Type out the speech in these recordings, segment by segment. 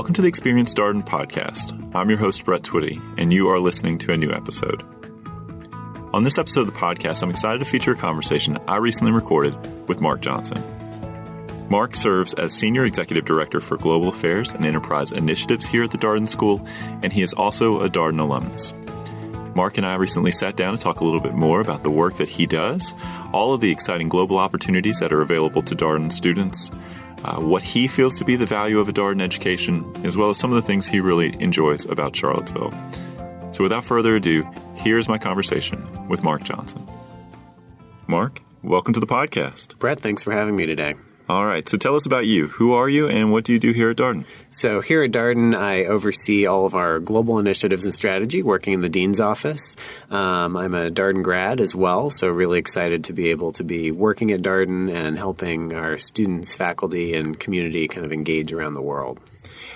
Welcome to the Experience Darden podcast. I'm your host, Brett Twitty, and you are listening to a new episode. On this episode of the podcast, I'm excited to feature a conversation I recently recorded with Marc Johnson. Marc serves as Senior Executive Director for Global Affairs and Enterprise Initiatives here at the Darden School, and he is also a Darden alumnus. Marc and I recently sat down to talk a little bit more about the work that he does, all of the exciting global opportunities that are available to Darden students, what he feels to be the value of a Darden education, as well as some of the things he really enjoys about Charlottesville. So without further ado, here's my conversation with Marc Johnson. Marc, welcome to the podcast. Brett, thanks for having me today. All right, so tell us about you. Who are you and what do you do here at Darden? So here at Darden, I oversee all of our global initiatives and strategy, working in the Dean's office. I'm a Darden grad as well, so really excited to be able to be working at Darden and helping our students, faculty, and community kind of engage around the world.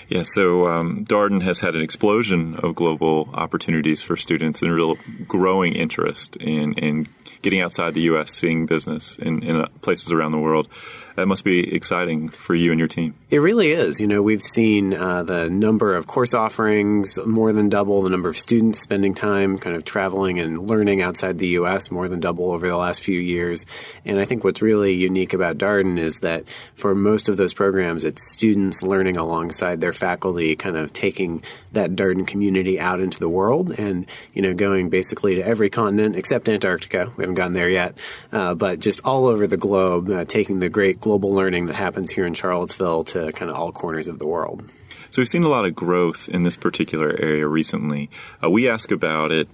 Yeah, so Darden has had an explosion of global opportunities for students and a real growing interest in getting outside the U.S., seeing business in places around the world. That must be exciting for you and your team. It really is. You know, we've seen the number of course offerings more than double, the number of students spending time kind of traveling and learning outside the U.S. more than double over the last few years. And I think what's really unique about Darden is that for most of those programs, it's students learning alongside their faculty, kind of taking that Darden community out into the world and, you know, going basically to every continent except Antarctica. We haven't gotten there yet, but just all over the globe, taking the great global learning that happens here in Charlottesville to kind of all corners of the world. So we've seen a lot of growth in this particular area recently. We ask about it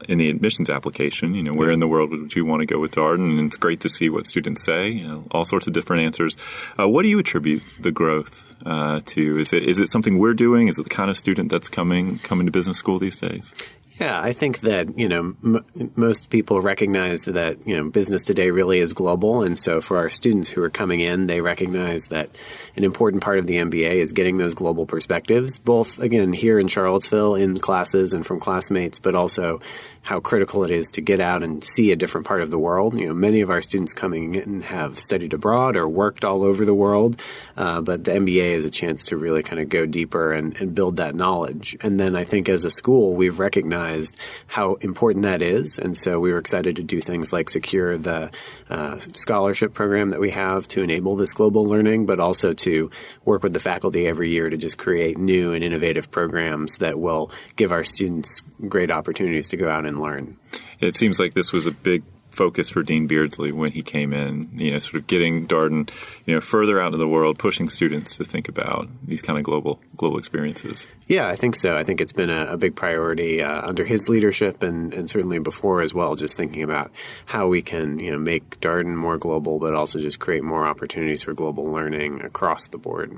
in the admissions application. You know, where in the world would you want to go with Darden? And it's great to see what students say, you know, all sorts of different answers. What do you attribute the growth to? Is it something we're doing? Is it the kind of student that's coming to business school these days? Yeah, I think that, you know, most people recognize that, you know, business today really is global. And so for our students who are coming in, they recognize that an important part of the MBA is getting those global perspectives, both, again, here in Charlottesville in classes and from classmates, but also how critical it is to get out and see a different part of the world. You know, many of our students coming in have studied abroad or worked all over the world, but the MBA is a chance to really kind of go deeper and build that knowledge. And then I think as a school, we've recognized how important that is. And so we were excited to do things like secure the scholarship program that we have to enable this global learning, but also to work with the faculty every year to just create new and innovative programs that will give our students great opportunities to go out and learn. It seems like this was a big focus for Dean Beardsley when he came in, you know, sort of getting Darden, you know, further out in the world, pushing students to think about these kind of global experiences. Yeah, I think so. I think it's been a big priority under his leadership and certainly before as well, just thinking about how we can, you know, make Darden more global, but also just create more opportunities for global learning across the board.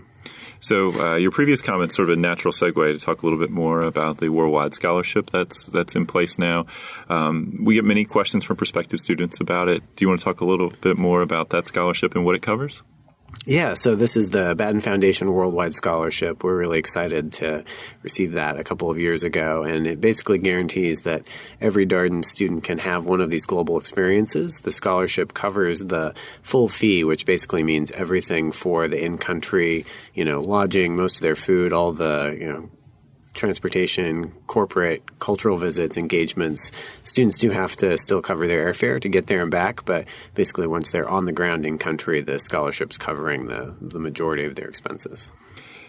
So your previous comment, sort of a natural segue to talk a little bit more about the Worldwide Scholarship that's in place now. We get many questions from prospective students about it. Do you want to talk a little bit more about that scholarship and what it covers? Yeah, so this is the Batten Foundation Worldwide Scholarship. We're really excited to receive that a couple of years ago, and it basically guarantees that every Darden student can have one of these global experiences. The scholarship covers the full fee, which basically means everything for the in-country, you know, lodging, most of their food, all the, you know, transportation, corporate, cultural visits, engagements. Students do have to still cover their airfare to get there and back, but basically once they're on the ground in country, the scholarship's covering the majority of their expenses.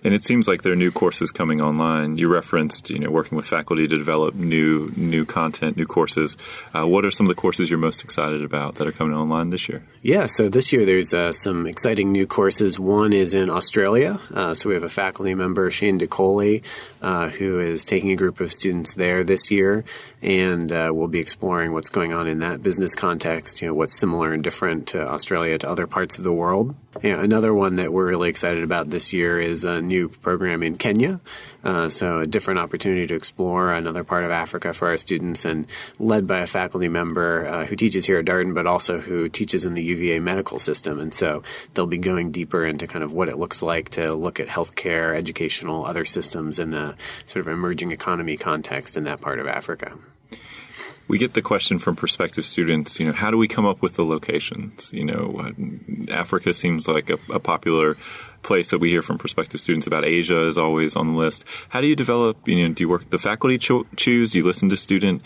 And it seems like there are new courses coming online. You referenced, you know, working with faculty to develop new content, new courses. What are some of the courses you're most excited about that are coming online this year? Yeah, so this year there's some exciting new courses. One is in Australia. So we have a faculty member, Shane DeColey, who is taking a group of students there this year, and we'll be exploring what's going on in that business context, you know, what's similar and different to Australia to other parts of the world. Yeah, another one that we're really excited about this year is a new program in Kenya. So a different opportunity to explore another part of Africa for our students, and led by a faculty member who teaches here at Darden, but also who teaches in the UVA medical system. And so they'll be going deeper into kind of what it looks like to look at healthcare, educational, other systems in a sort of emerging economy context in that part of Africa. We get the question from prospective students, how do we come up with the locations? Africa seems like a popular place that we hear from prospective students about. Asia is always on the list. How do you develop, do you work, the faculty choose? Do you listen to student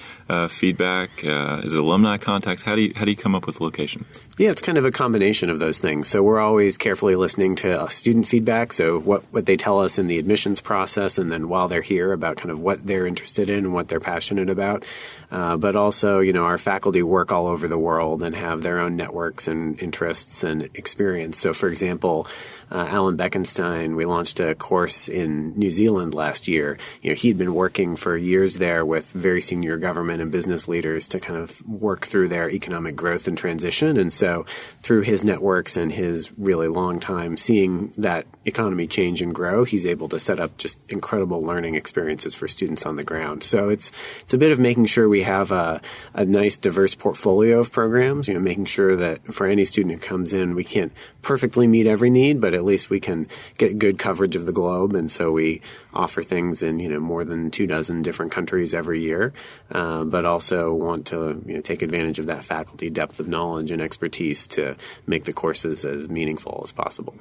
feedback? Is it alumni contacts? How do you come up with locations? Yeah, it's kind of a combination of those things. So we're always carefully listening to student feedback. So what they tell us in the admissions process, and then while they're here about kind of what they're interested in and what they're passionate about. But also, our faculty work all over the world and have their own networks and interests and experience. So, for example, Alan Beckenstein, we launched a course in New Zealand last year. He'd been working for years there with very senior government and business leaders to kind of work through their economic growth and transition. And so through his networks and his really long time seeing that economy change and grow, he's able to set up just incredible learning experiences for students on the ground. So it's a bit of making sure we have a nice diverse portfolio of programs, making sure that for any student who comes in, we can't perfectly meet every need, but at least we can get good coverage of the globe. And so we offer things in, more than 24 different countries every year, but also want to take advantage of that faculty depth of knowledge and expertise to make the courses as meaningful as possible.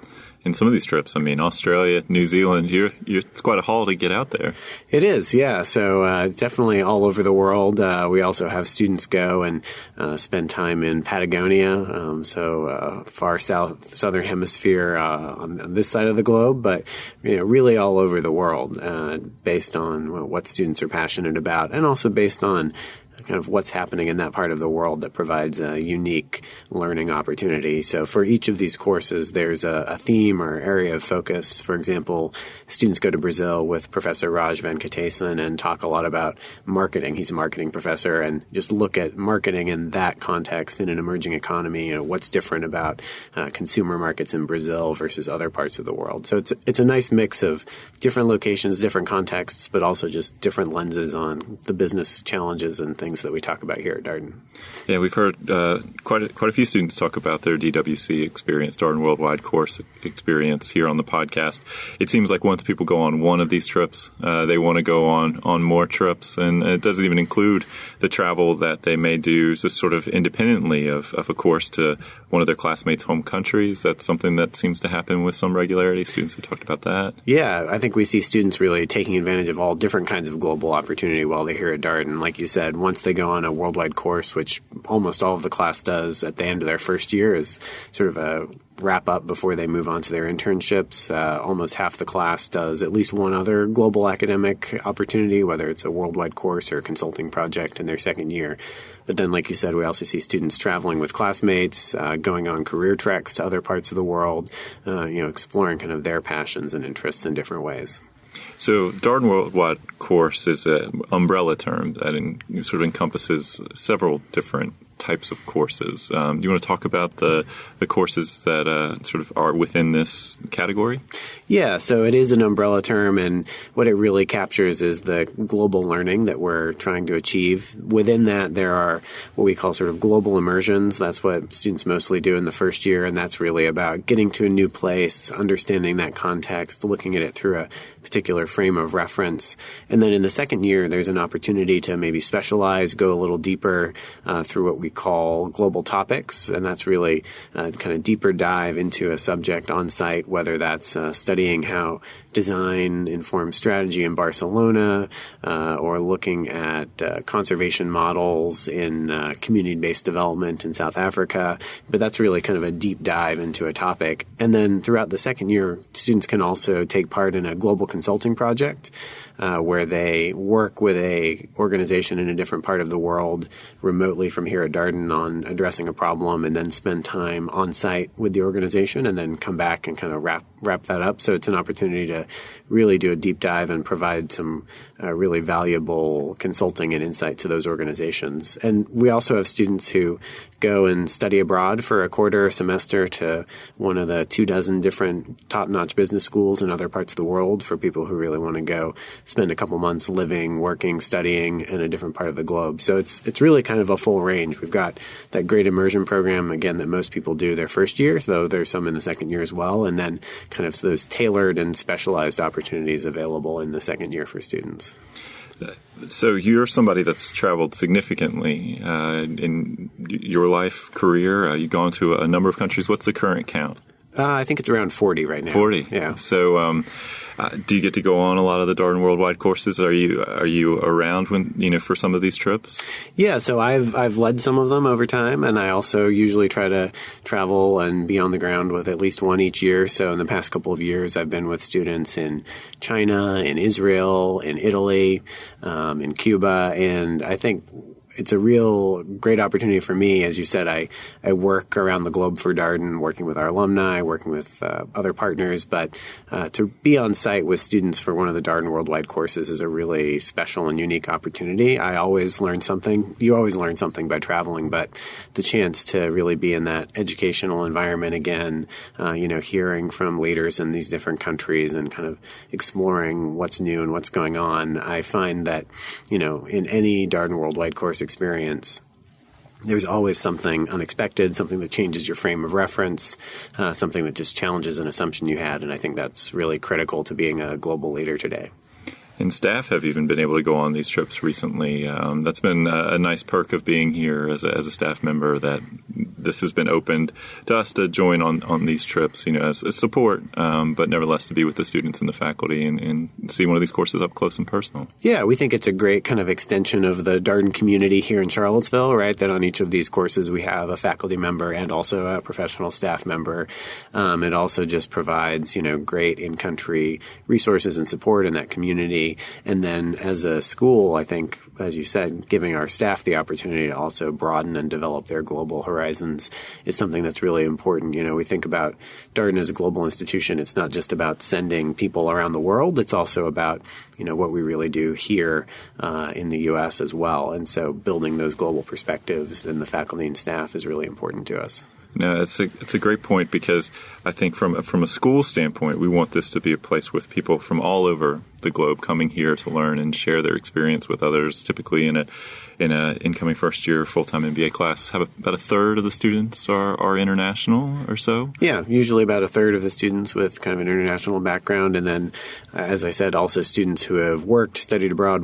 In some of these trips, Australia, New Zealand, it's quite a haul to get out there. It is, yeah. So definitely all over the world. We also have students go and spend time in Patagonia, far southern hemisphere on this side of the globe, but really all over the world, based on what students are passionate about, and also based on kind of what's happening in that part of the world that provides a unique learning opportunity. So for each of these courses, there's a theme or area of focus. For example, students go to Brazil with Professor Raj Venkatesan and talk a lot about marketing. He's a marketing professor, and just look at marketing in that context in an emerging economy. What's different about consumer markets in Brazil versus other parts of the world. So it's a nice mix of different locations, different contexts, but also just different lenses on the business challenges and things that we talk about here at Darden. Yeah, we've heard quite a few students talk about their DWC experience, Darden Worldwide Course experience here on the podcast. It seems like once people go on one of these trips, they want to go on more trips, and it doesn't even include the travel that they may do just sort of independently of a course to one of their classmates' home countries. That's something that seems to happen with some regularity. Students have talked about that. Yeah, I think we see students really taking advantage of all different kinds of global opportunity while they're here at Darden. Like you said, once they go on a worldwide course, which almost all of the class does at the end of their first year, is sort of a wrap up before they move on to their internships. Almost half the class does at least one other global academic opportunity, whether it's a worldwide course or a consulting project in their second year. But then, like you said, we also see students traveling with classmates, going on career treks to other parts of the world, exploring kind of their passions and interests in different ways. So Darden Worldwide Course is an umbrella term that sort of encompasses several different types of courses. Do you want to talk about the courses that sort of are within this category? Yeah, so it is an umbrella term, and what it really captures is the global learning that we're trying to achieve. Within that, there are what we call sort of global immersions. That's what students mostly do in the first year, and that's really about getting to a new place, understanding that context, looking at it through a particular frame of reference. And then in the second year, there's an opportunity to maybe specialize, go a little deeper through what we call global topics, and that's really kind of deeper dive into a subject on site, whether that's studying how design informs strategy in Barcelona, or looking at conservation models in community-based development in South Africa. But that's really kind of a deep dive into a topic. And then throughout the second year, students can also take part in a global consulting project, where they work with a organization in a different part of the world remotely from here at Darden on addressing a problem, and then spend time on site with the organization and then come back and kind of wrap that up. So it's an opportunity to really do a deep dive and provide some really valuable consulting and insight to those organizations. And we also have students who go and study abroad for a quarter or semester to one of the 24 different top-notch business schools in other parts of the world for people who really want to go spend a couple months living, working, studying in a different part of the globe. So it's really kind of a full range. We've got that great immersion program, again, that most people do their first year, though there's some in the second year as well, and then kind of those tailored and specialized opportunities available in the second year for students. So you're somebody that's traveled significantly in your life, career. You've gone to a number of countries. What's the current count? I think it's around 40 right now. 40? Yeah. So do you get to go on a lot of the Darden Worldwide courses? Are you around when for some of these trips? Yeah, so I've led some of them over time, and I also usually try to travel and be on the ground with at least one each year. So in the past couple of years, I've been with students in China, in Israel, in Italy, in Cuba, and I think it's a real great opportunity for me. As you said, I work around the globe for Darden, working with our alumni, working with other partners. But to be on site with students for one of the Darden Worldwide courses is a really special and unique opportunity. I always learn something. You always learn something by traveling, but the chance to really be in that educational environment again, hearing from leaders in these different countries and kind of exploring what's new and what's going on. I find that, in any Darden Worldwide course experience, there's always something unexpected, something that changes your frame of reference, something that just challenges an assumption you had. And I think that's really critical to being a global leader today. And staff have even been able to go on these trips recently. That's been a nice perk of being here as a staff member, that this has been opened to us to join on these trips, as support, but nevertheless to be with the students and the faculty and see one of these courses up close and personal. Yeah, we think it's a great kind of extension of the Darden community here in Charlottesville, right? That on each of these courses we have a faculty member and also a professional staff member. It also just provides, great in-country resources and support in that community. And then as a school, I think, as you said, giving our staff the opportunity to also broaden and develop their global horizons is something that's really important. We think about Darden as a global institution. It's not just about sending people around the world. It's also about, what we really do here in the U.S. as well. And so building those global perspectives in the faculty and staff is really important to us. No, it's a great point, because I think from a school standpoint, we want this to be a place with people from all over the globe coming here to learn and share their experience with others. Typically in a incoming first year full-time MBA class, have about a third of the students are international or so? Yeah, usually about a third of the students with kind of an international background. And then, as I said, also students who have worked, studied abroad,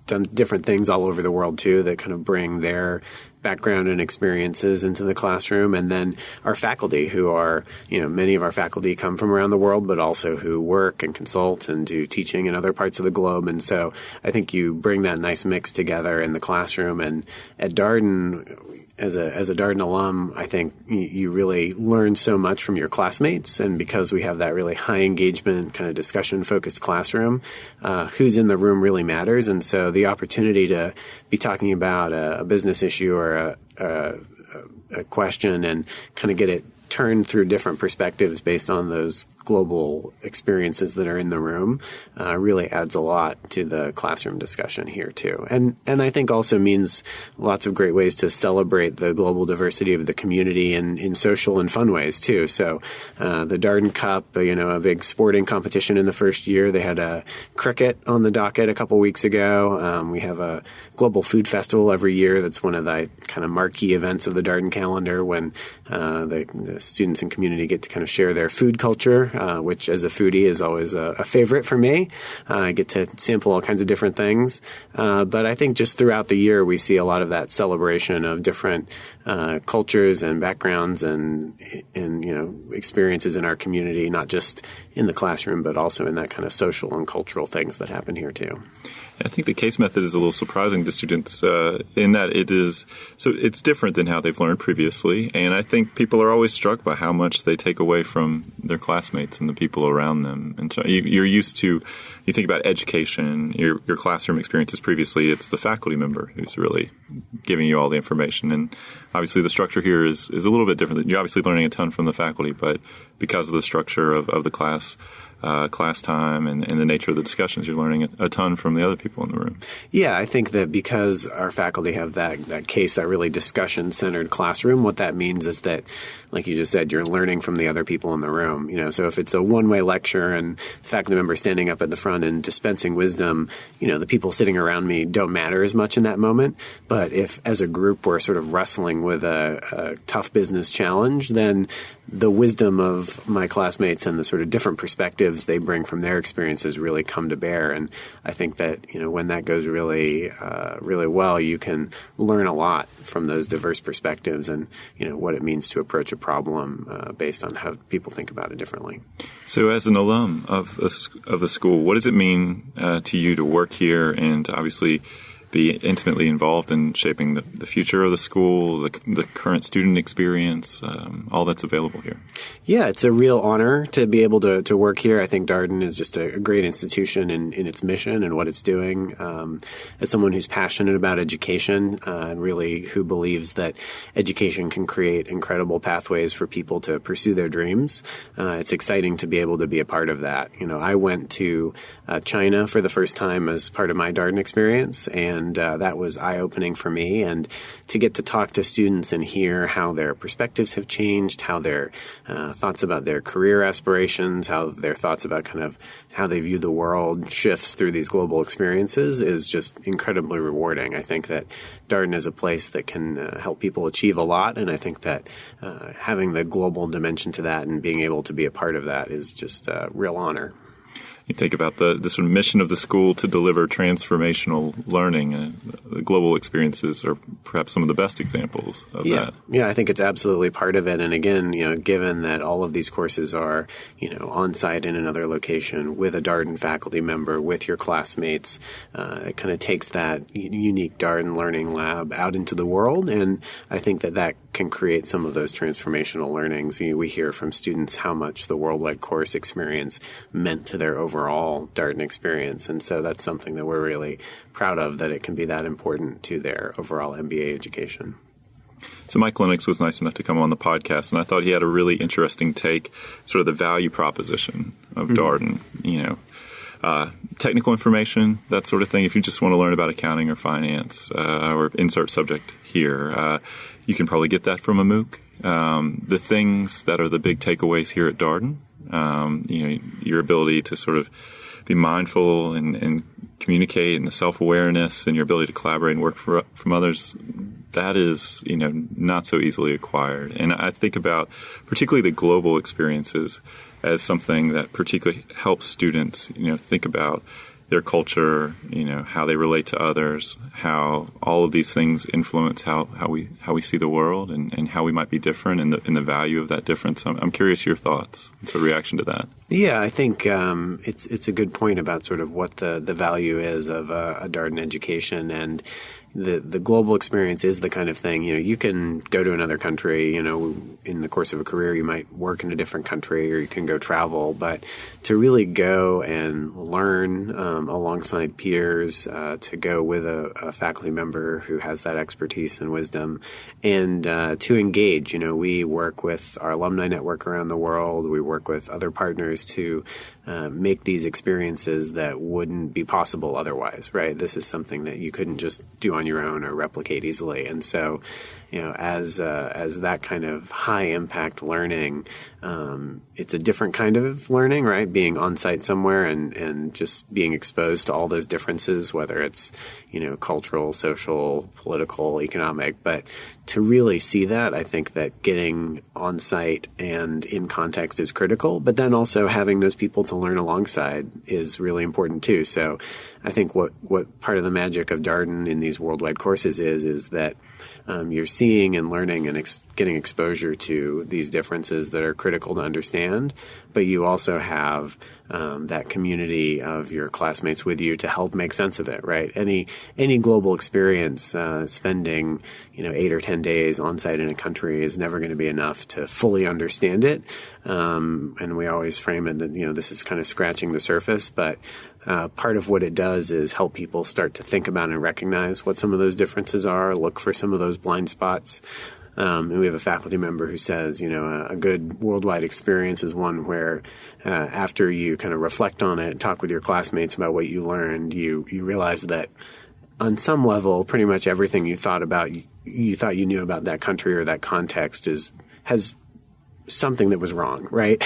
done different things all over the world too, that kind of bring their background and experiences into the classroom. And then our faculty, who are, many of our faculty come from around the world, but also who work and consult and do teaching in other parts of the globe. And so I think you bring that nice mix together in the classroom. And at Darden, as a Darden alum, I think you really learn so much from your classmates. And because we have that really high engagement, kind of discussion-focused classroom, who's in the room really matters. And so the opportunity to be talking about a business issue or a question and kind of get it turned through different perspectives based on those global experiences that are in the room really adds a lot to the classroom discussion here too. And I think also means lots of great ways to celebrate the global diversity of the community in social and fun ways too. So the Darden Cup, a big sporting competition in the first year. They had a cricket on the docket a couple weeks ago. We have a global food festival every year. That's one of the kind of marquee events of the Darden calendar, when the students and community get to kind of share their food culture, which as a foodie is always a favorite for me. I get to sample all kinds of different things. But I think just throughout the year, we see a lot of that celebration of different cultures and backgrounds and experiences in our community, not just in the classroom, but also in that kind of social and cultural things that happen here too. I think the case method is a little surprising to students in that it's different than how they've learned previously. And I think people are always struck by how much they take away from their classmates and the people around them. And so you're used to, you think about education, your classroom experiences previously, it's the faculty member who's really giving you all the information. And obviously the structure here is a little bit different. You're obviously learning a ton from the faculty, but because of the structure of the class time and the nature of the discussions, you're learning a ton from the other people in the room. Yeah, I think that because our faculty have that case, that really discussion-centered classroom, what that means is that, like you just said, you're learning from the other people in the room. So if it's a one-way lecture and the faculty member standing up at the front and dispensing wisdom, the people sitting around me don't matter as much in that moment. But if, as a group, we're sort of wrestling with a tough business challenge, then the wisdom of my classmates and the sort of different perspectives perspectives they bring from their experiences really come to bear. And I think that, when that goes really, really well, you can learn a lot from those diverse perspectives and, what it means to approach a problem based on how people think about it differently. So as an alum of the school, what does it mean to you to work here and to obviously be intimately involved in shaping the future of the school, the current student experience, all that's available here? Yeah, it's a real honor to be able to work here. I think Darden is just a great institution in its mission and what it's doing. As someone who's passionate about education and really who believes that education can create incredible pathways for people to pursue their dreams, it's exciting to be able to be a part of that. I went to China for the first time as part of my Darden experience, and that was eye-opening for me. And to get to talk to students and hear how their perspectives have changed, how their thoughts about their career aspirations, how their thoughts about kind of how they view the world shifts through these global experiences is just incredibly rewarding. I think that Darden is a place that can help people achieve a lot, and I think that having the global dimension to that and being able to be a part of that is just a real honor. You think about the sort of mission of the school to deliver transformational learning. The global experiences are perhaps some of the best examples of that. Yeah, I think it's absolutely part of it. And again, given that all of these courses are, on site in another location with a Darden faculty member, with your classmates, it kind of takes that unique Darden Learning Lab out into the world. And I think that can create some of those transformational learnings. We hear from students how much the worldwide course experience meant to their overall Darden experience. And so that's something that we're really proud of, that it can be that important to their overall MBA education. So Mike Lennox was nice enough to come on the podcast, and I thought he had a really interesting take, sort of the value proposition of Darden, technical information, that sort of thing. If you just want to learn about accounting or finance or insert subject here, you can probably get that from a MOOC. The things that are the big takeaways here at Darden, your ability to sort of be mindful and communicate, and the self-awareness and your ability to collaborate and work from others, that is, not so easily acquired. And I think about particularly the global experiences as something that particularly helps students, think about their culture, how they relate to others, how all of these things influence how we see the world and how we might be different and the value of that difference. I'm curious your thoughts, a reaction to that. Yeah, I think it's a good point about sort of what the value is of a Darden education, and the global experience is the kind of thing, you can go to another country, in the course of a career, you might work in a different country or you can go travel, but to really go and learn alongside peers, to go with a faculty member who has that expertise and wisdom, and to engage. We work with our alumni network around the world. We work with other partners to make these experiences that wouldn't be possible otherwise, right? This is something that you couldn't just do on your own or replicate easily. And so, as that kind of high impact learning, it's a different kind of learning, right? Being on site somewhere and just being exposed to all those differences, whether it's, cultural, social, political, economic. But to really see that, I think that getting on site and in context is critical, but then also having those people to learn alongside is really important too. So I think what part of the magic of Darden in these worldwide courses is that you're seeing and learning and getting exposure to these differences that are critical to understand, but you also have that community of your classmates with you to help make sense of it, right? Any global experience, spending 8 or 10 days on site in a country is never going to be enough to fully understand it. And we always frame it that this is kind of scratching the surface, but part of what it does is help people start to think about and recognize what some of those differences are, look for some of those blind spots. And we have a faculty member who says, a good worldwide experience is one where after you kind of reflect on it, talk with your classmates about what you learned, you realize that on some level, pretty much everything you thought you knew about that country or that context has something that was wrong, right?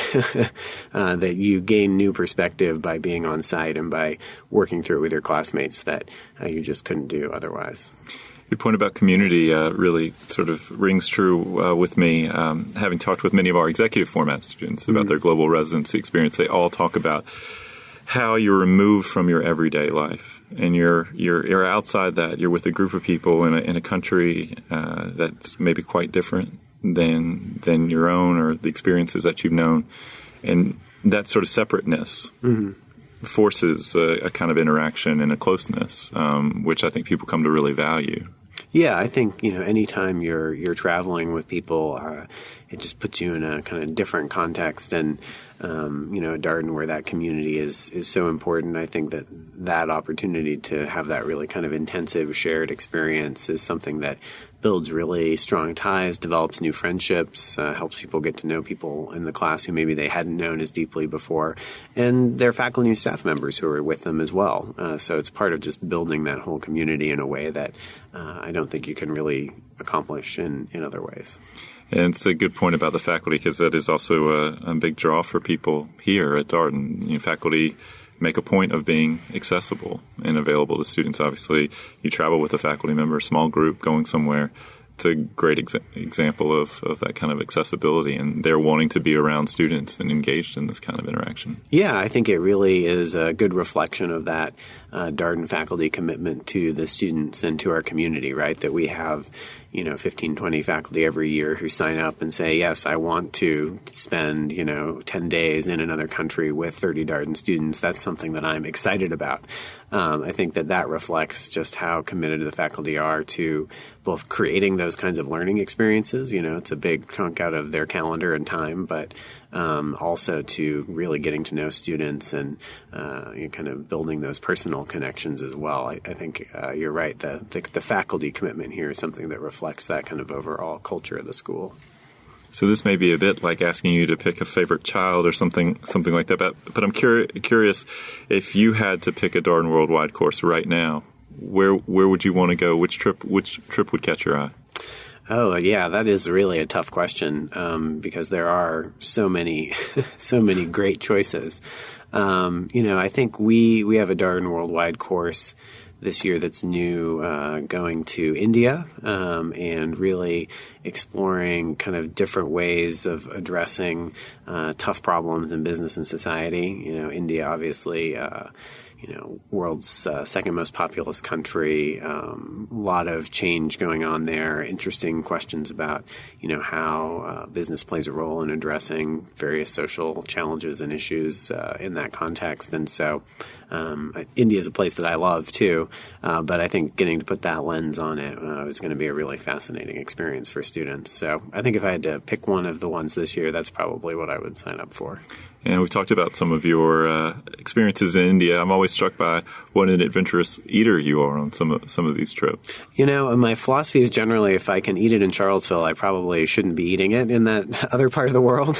That you gain new perspective by being on site and by working through it with your classmates that you just couldn't do otherwise. Your point about community really sort of rings true with me. Having talked with many of our executive format students about their global residency experience, they all talk about how you're removed from your everyday life, and you're outside that. You're with a group of people in a country that's maybe quite different than your own or the experiences that you've known, and that sort of separateness forces a kind of interaction and a closeness, which I think people come to really value. Yeah, I think, anytime you're traveling with people, it just puts you in a kind of different context. And, at Darden, where that community is so important, I think that opportunity to have that really kind of intensive shared experience is something that builds really strong ties, develops new friendships, helps people get to know people in the class who maybe they hadn't known as deeply before, and their faculty and staff members who are with them as well. So it's part of just building that whole community in a way that I don't think you can really accomplish in other ways. And it's a good point about the faculty, because that is also a big draw for people here at Darden. Faculty make a point of being accessible and available to students. Obviously, you travel with a faculty member, a small group going somewhere. It's a great example of that kind of accessibility, and they're wanting to be around students and engaged in this kind of interaction. Yeah, I think it really is a good reflection of that Darden faculty commitment to the students and to our community, right? That we have 15, 20 faculty every year who sign up and say, yes, I want to spend, 10 days in another country with 30 Darden students. That's something that I'm excited about. I think that reflects just how committed the faculty are to both creating those kinds of learning experiences. It's a big chunk out of their calendar and time, but also to really getting to know students and kind of building those personal connections as well. I think you're right. The faculty commitment here is something that reflects that kind of overall culture of the school. So this may be a bit like asking you to pick a favorite child or something like that. But I'm curious, if you had to pick a Darden Worldwide course right now, where would you want to go? Which trip would catch your eye? Oh, yeah, that is really a tough question because there are so many great choices. I think we have a Darden Worldwide course this year that's new, going to India and really exploring kind of different ways of addressing tough problems in business and society. India, obviously, world's second most populous country, a lot of change going on there, interesting questions about, how business plays a role in addressing various social challenges and issues in that context. And so India is a place that I love too, but I think getting to put that lens on it is going to be a really fascinating experience for students. So I think if I had to pick one of the ones this year, that's probably what I would sign up for. And we've talked about some of your experiences in India. I'm always struck by what an adventurous eater you are on some of these trips. My philosophy is generally if I can eat it in Charlottesville, I probably shouldn't be eating it in that other part of the world.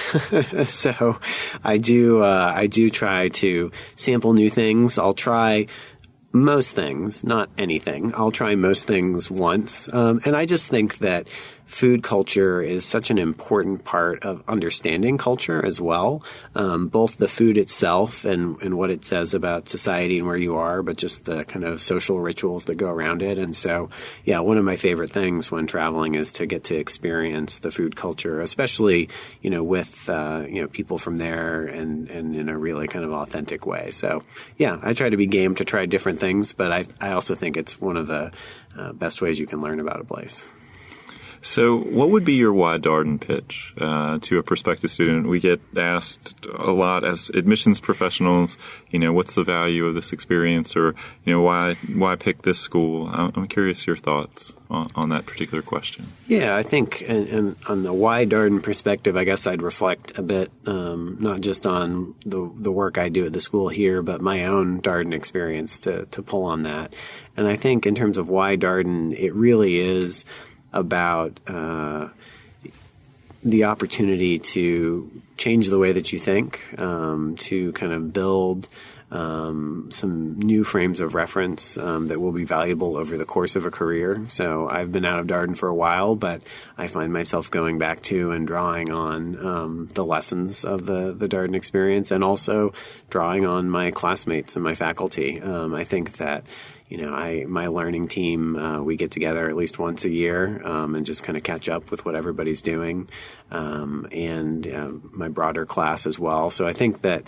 So I do try to sample new things. I'll try most things, not anything. I'll try most things once. And I just think that food culture is such an important part of understanding culture as well, both the food itself and what it says about society and where you are, but just the kind of social rituals that go around it. And so, yeah, one of my favorite things when traveling is to get to experience the food culture, especially, with, people from there and in a really kind of authentic way. So, yeah, I try to be game to try different things, but I also think it's one of the best ways you can learn about a place. So what would be your why Darden pitch to a prospective student? We get asked a lot as admissions professionals, what's the value of this experience, or, why pick this school? I'm curious your thoughts on that particular question. Yeah, I think and on the why Darden perspective, I guess I'd reflect a bit, not just on the work I do at the school here, but my own Darden experience to pull on that. And I think in terms of why Darden, it really is about the opportunity to change the way that you think, to kind of build some new frames of reference that will be valuable over the course of a career. So I've been out of Darden for a while, but I find myself going back to and drawing on the lessons of the Darden experience, and also drawing on my classmates and my faculty. I think that my learning team, we get together at least once a year and just kind of catch up with what everybody's doing, and my broader class as well. So I think that,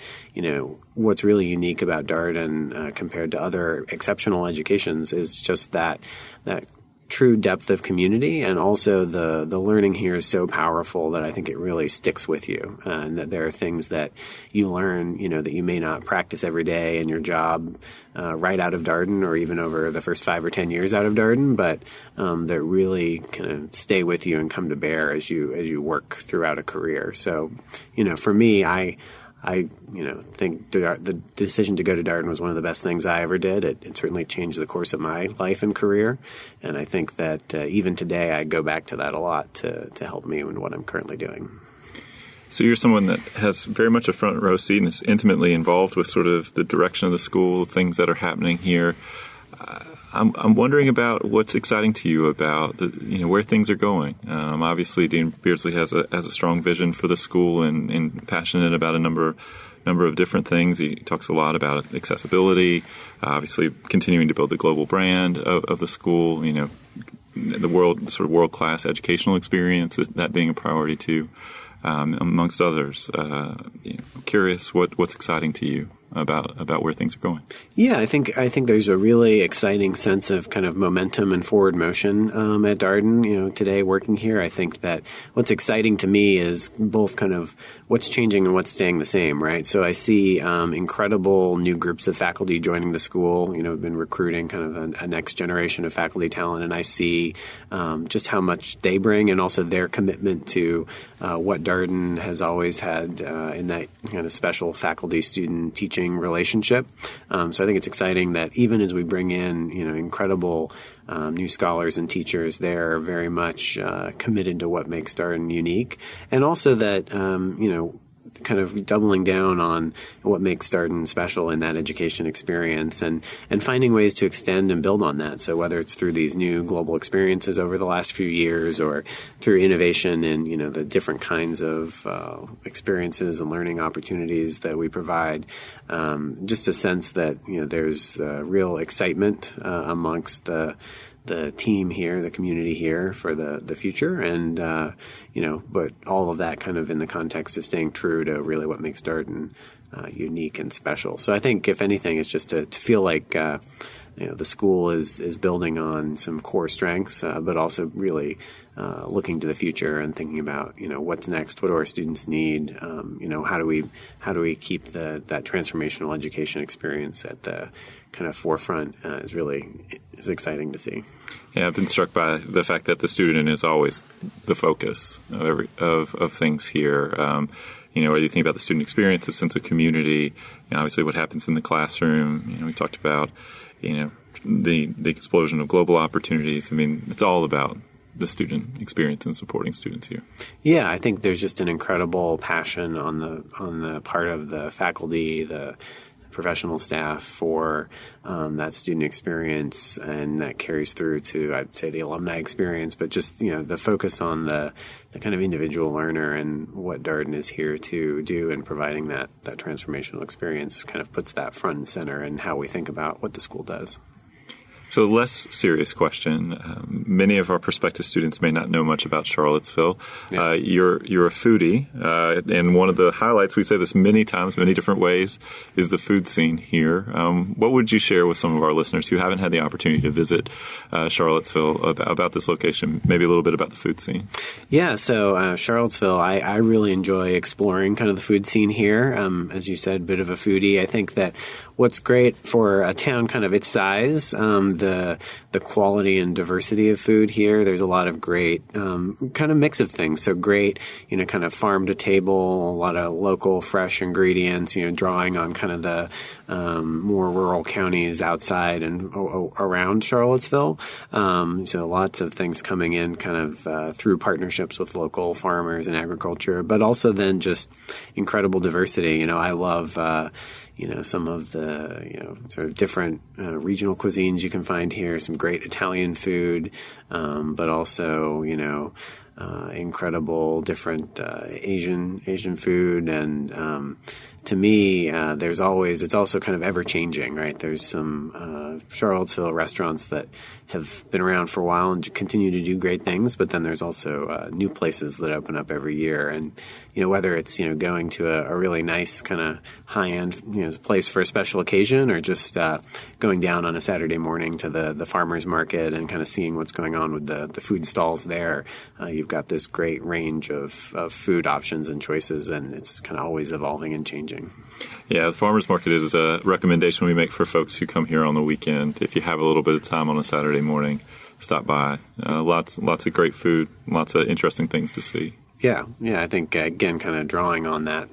what's really unique about Darden compared to other exceptional educations is just that true depth of community, and also the learning here is so powerful that I think it really sticks with you, and that there are things that you learn, that you may not practice every day in your job right out of Darden, or even over the first 5 or 10 years out of Darden, but that really kind of stay with you and come to bear as you work throughout a career. So, for me, I think the decision to go to Darden was one of the best things I ever did. It certainly changed the course of my life and career. And I think that even today I go back to that a lot to help me in what I'm currently doing. So you're someone that has very much a front row seat and is intimately involved with sort of the direction of the school, things that are happening here. I'm wondering about what's exciting to you about where things are going. Obviously, Dean Beardsley has a strong vision for the school and passionate about a number of different things. He talks a lot about accessibility, obviously continuing to build the global brand of the school. The world-class educational experience, that being a priority too, amongst others. I'm curious what's exciting to you about where things are going. Yeah, I think there's a really exciting sense of kind of momentum and forward motion at Darden. Today working here, I think that what's exciting to me is both kind of what's changing and what's staying the same, right? So I see incredible new groups of faculty joining the school. We've been recruiting kind of a next generation of faculty talent, and I see just how much they bring, and also their commitment to what Darden has always had in that kind of special faculty-student teaching relationship. So I think it's exciting that even as we bring in, incredible new scholars and teachers, they're very much committed to what makes Darden unique. And also that, kind of doubling down on what makes Darden special in that education experience, and finding ways to extend and build on that. So whether it's through these new global experiences over the last few years, or through innovation in, the different kinds of experiences and learning opportunities that we provide, just a sense that, there's real excitement amongst the team here, the community here for the future, and but all of that kind of in the context of staying true to really what makes Darden unique and special. So I think, if anything, it's just to feel like the school is building on some core strengths, but also really looking to the future and thinking about what's next, what do our students need, how do we keep that transformational education experience at the kind of forefront is exciting to see. Yeah, I've been struck by the fact that the student is always the focus of things here. Whether you think about the student experience, the sense of community, obviously what happens in the classroom. We talked about, the explosion of global opportunities. I mean, it's all about the student experience and supporting students here. Yeah, I think there's just an incredible passion on the part of the faculty, the professional staff for that student experience, and that carries through to, I'd say, the alumni experience, but just, the focus on the kind of individual learner and what Darden is here to do, and providing that transformational experience kind of puts that front and center in how we think about what the school does. So, less serious question. Many of our prospective students may not know much about Charlottesville. Yeah. You're a foodie, and one of the highlights, we say this many times, many different ways, is the food scene here. What would you share with some of our listeners who haven't had the opportunity to visit Charlottesville about this location, maybe a little bit about the food scene? Yeah, so Charlottesville, I really enjoy exploring kind of the food scene here. As you said, a bit of a foodie. I think that what's great for a town kind of its size, the quality and diversity of food here. There's a lot of great kind of mix of things. So great, kind of farm to table, a lot of local fresh ingredients, drawing on kind of the more rural counties outside and around Charlottesville. So lots of things coming in kind of through partnerships with local farmers and agriculture, but also then just incredible diversity. I love some of the, sort of different regional cuisines you can find here, some great Italian food, but also, incredible different Asian food, and to me, it's also kind of ever changing, right? There's some Charlottesville restaurants that have been around for a while and continue to do great things, but then there's also new places that open up every year. And, whether it's, going to a really nice kind of high-end, place for a special occasion, or just going down on a Saturday morning to the farmer's market and kind of seeing what's going on with the food stalls there, you've got this great range of food options and choices, and it's kind of always evolving and changing. Yeah, the farmer's market is a recommendation we make for folks who come here on the weekend. If you have a little bit of time on a Saturday morning, stop by. Lots of great food, lots of interesting things to see. Yeah, I think, again, kind of drawing on that,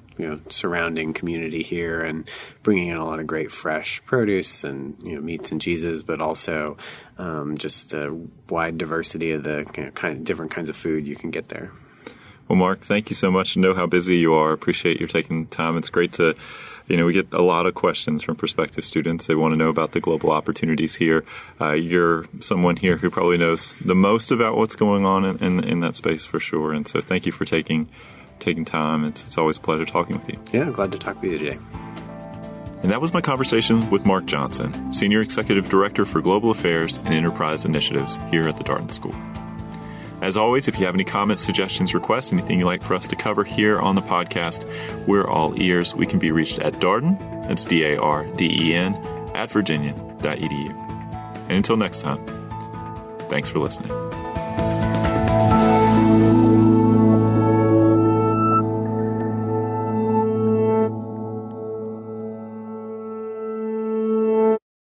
surrounding community here and bringing in a lot of great fresh produce and, meats and cheeses, but also just a wide diversity of the different kinds of food you can get there. Well, Mark, thank you so much. I know how busy you are. I appreciate your taking time. It's great to, we get a lot of questions from prospective students. They want to know about the global opportunities here. You're someone here who probably knows the most about what's going on in that space for sure. And so thank you for taking time. It's always a pleasure talking with you. Yeah, glad to talk with you today. And that was my conversation with Marc Johnson, Senior Executive Director for Global Affairs and Enterprise Initiatives here at the Darden School. As always, if you have any comments, suggestions, requests, anything you'd like for us to cover here on the podcast, we're all ears. We can be reached at Darden, that's DARDEN, @virginia.edu. And until next time, thanks for listening.